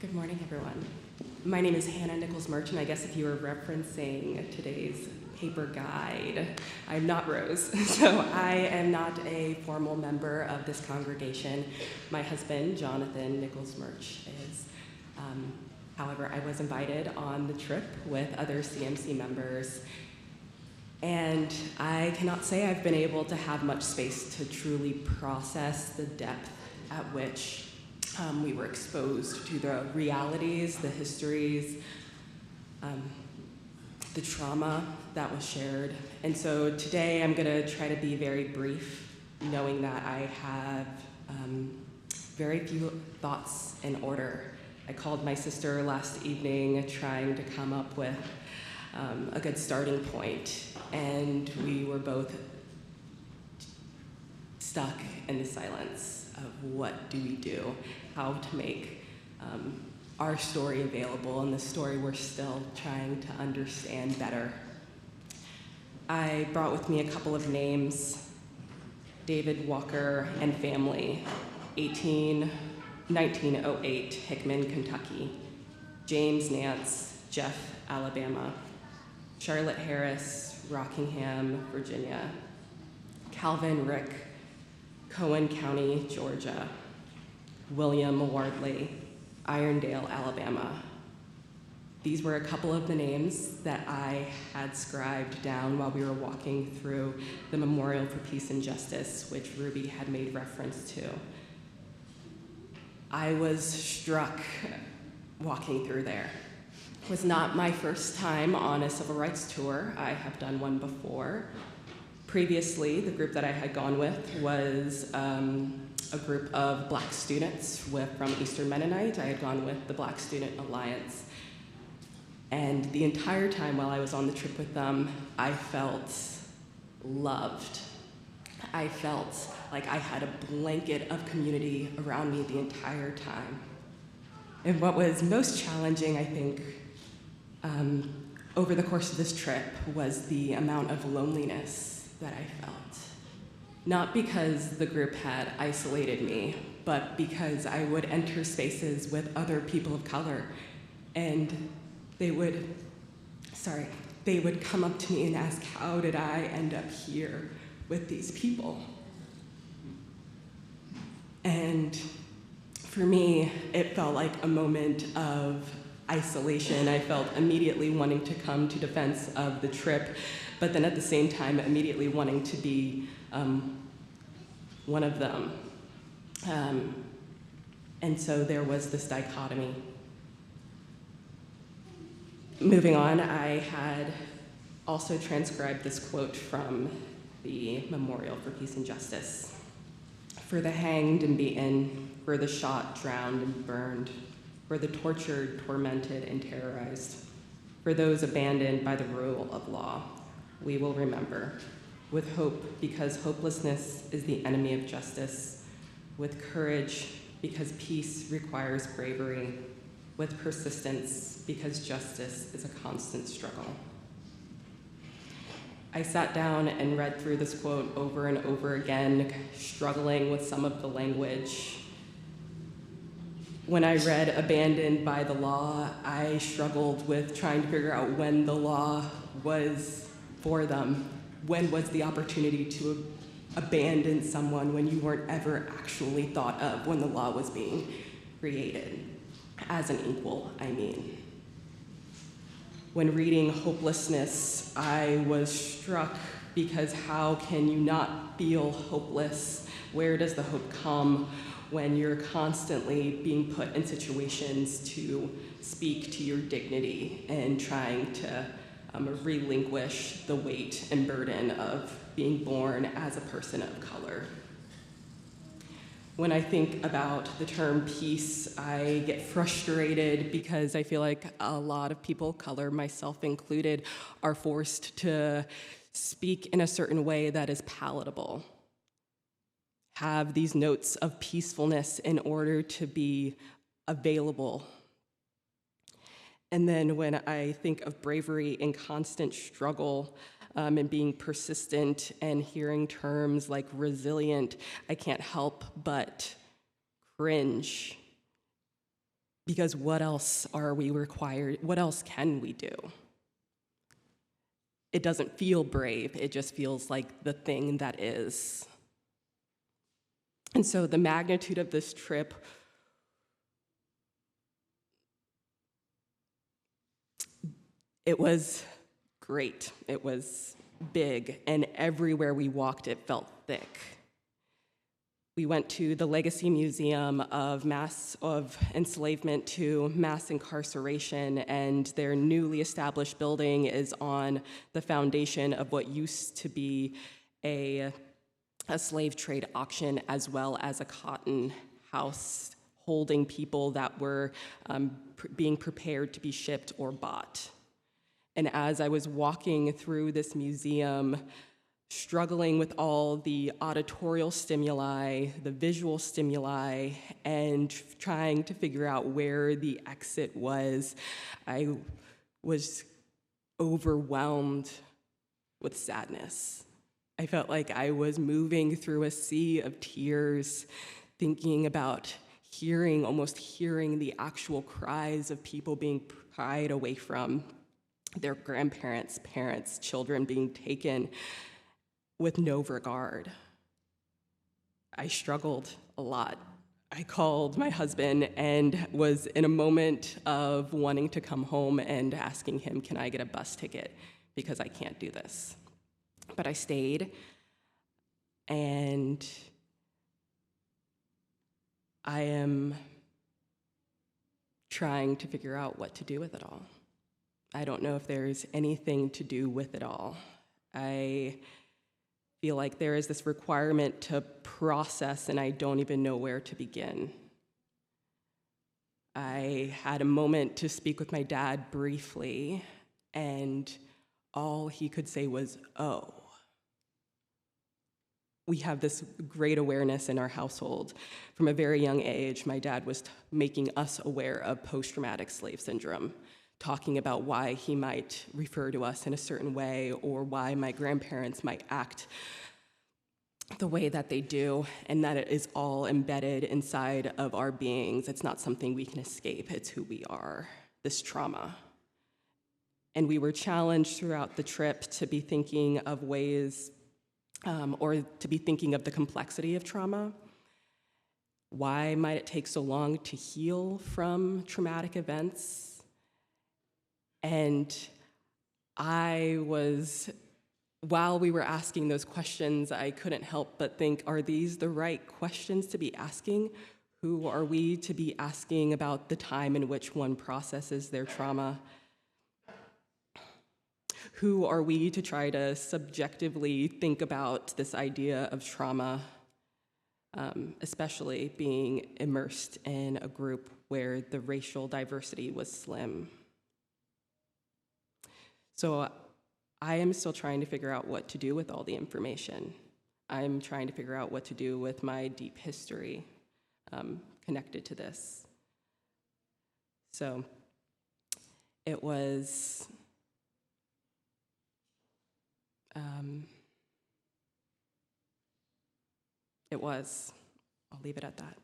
Good morning, everyone. My name is Hannah Nichols Merchant. I guess if you were referencing today's paper guide, I'm not Rose. So I am not a formal member of this congregation. My husband, Jonathan Nichols Merch, is. However, I was invited on the trip with other CMC members, and I cannot say I've been able to have much space to truly process the depth at which we were exposed to the realities, the histories, the trauma that was shared. And so today I'm gonna try to be very brief, knowing that I have very few thoughts in order. I called my sister last evening trying to come up with a good starting point, and we were both stuck in the silence of what do we do, how to make our story available, and the story we're still trying to understand better. I brought with me a couple of names: David Walker and family, 1908, Hickman, Kentucky; James Nance, Jeff, Alabama; Charlotte Harris, Rockingham, Virginia; Calvin Rick, Cohen County, Georgia; William Wardley, Irondale, Alabama. These were a couple of the names that I had scribed down while we were walking through the Memorial for Peace and Justice, which Ruby had made reference to. I was struck walking through there. It was not my first time on a civil rights tour. I have done one before. Previously, the group that I had gone with was a group of Black students from Eastern Mennonite. I had gone with the Black Student Alliance. And the entire time while I was on the trip with them, I felt loved. I felt like I had a blanket of community around me the entire time. And what was most challenging, I think, over the course of this trip was the amount of loneliness that I felt. Not because the group had isolated me, but because I would enter spaces with other people of color, and they would come up to me and ask, how did I end up here with these people? And for me, it felt like a moment of isolation. I felt immediately wanting to come to defense of the trip, but then at the same time, immediately wanting to be one of them. And so there was this dichotomy. Moving on, I had also transcribed this quote from the Memorial for Peace and Justice. For the hanged and beaten, for the shot, drowned, and burned, for the tortured, tormented, and terrorized, for those abandoned by the rule of law, we will remember. With hope, because hopelessness is the enemy of justice. With courage, because peace requires bravery. With persistence, because justice is a constant struggle. I sat down and read through this quote over and over again, struggling with some of the language. When I read abandoned by the law, I struggled with trying to figure out when the law was for them. When was the opportunity to abandon someone when you weren't ever actually thought of when the law was being created? As an equal, I mean. When reading hopelessness, I was struck because how can you not feel hopeless? Where does the hope come when you're constantly being put in situations to speak to your dignity and trying to relinquish the weight and burden of being born as a person of color? When I think about the term peace, I get frustrated because I feel like a lot of people, color, myself included, are forced to speak in a certain way that is palatable, have these notes of peacefulness in order to be available. And then when I think of bravery and constant struggle, and being persistent and hearing terms like resilient, I can't help but cringe Because what else are we required? What else can we do? It doesn't feel brave, it just feels like the thing that is. And so the magnitude of this trip it was great. It was big, and everywhere we walked, it felt thick. We went to the Legacy Museum of Enslavement to Mass Incarceration, and their newly established building is on the foundation of what used to be a slave trade auction, as well as a cotton house holding people that were being prepared to be shipped or bought. And as I was walking through this museum, struggling with all the auditorial stimuli, the visual stimuli, and trying to figure out where the exit was, I was overwhelmed with sadness. I felt like I was moving through a sea of tears, thinking about almost hearing the actual cries of people being pried away from their grandparents, parents, children being taken with no regard. I struggled a lot. I called my husband and was in a moment of wanting to come home and asking him, can I get a bus ticket? Because I can't do this. But I stayed, and I am trying to figure out what to do with it all. I don't know if there's anything to do with it all. I feel like there is this requirement to process, and I don't even know where to begin. I had a moment to speak with my dad briefly, and all he could say was, oh. We have this great awareness in our household. From a very young age, my dad was making us aware of post-traumatic slave syndrome, talking about why he might refer to us in a certain way or why my grandparents might act the way that they do, and that it is all embedded inside of our beings. It's not something we can escape, it's who we are, this trauma. And we were challenged throughout the trip to be thinking of ways, or to be thinking of the complexity of trauma. Why might it take so long to heal from traumatic events? And while we were asking those questions, I couldn't help but think, are these the right questions to be asking? Who are we to be asking about the time in which one processes their trauma? Who are we to try to subjectively think about this idea of trauma, especially being immersed in a group where the racial diversity was slim? So I am still trying to figure out what to do with all the information. I'm trying to figure out what to do with my deep history connected to this. So it was, I'll leave it at that.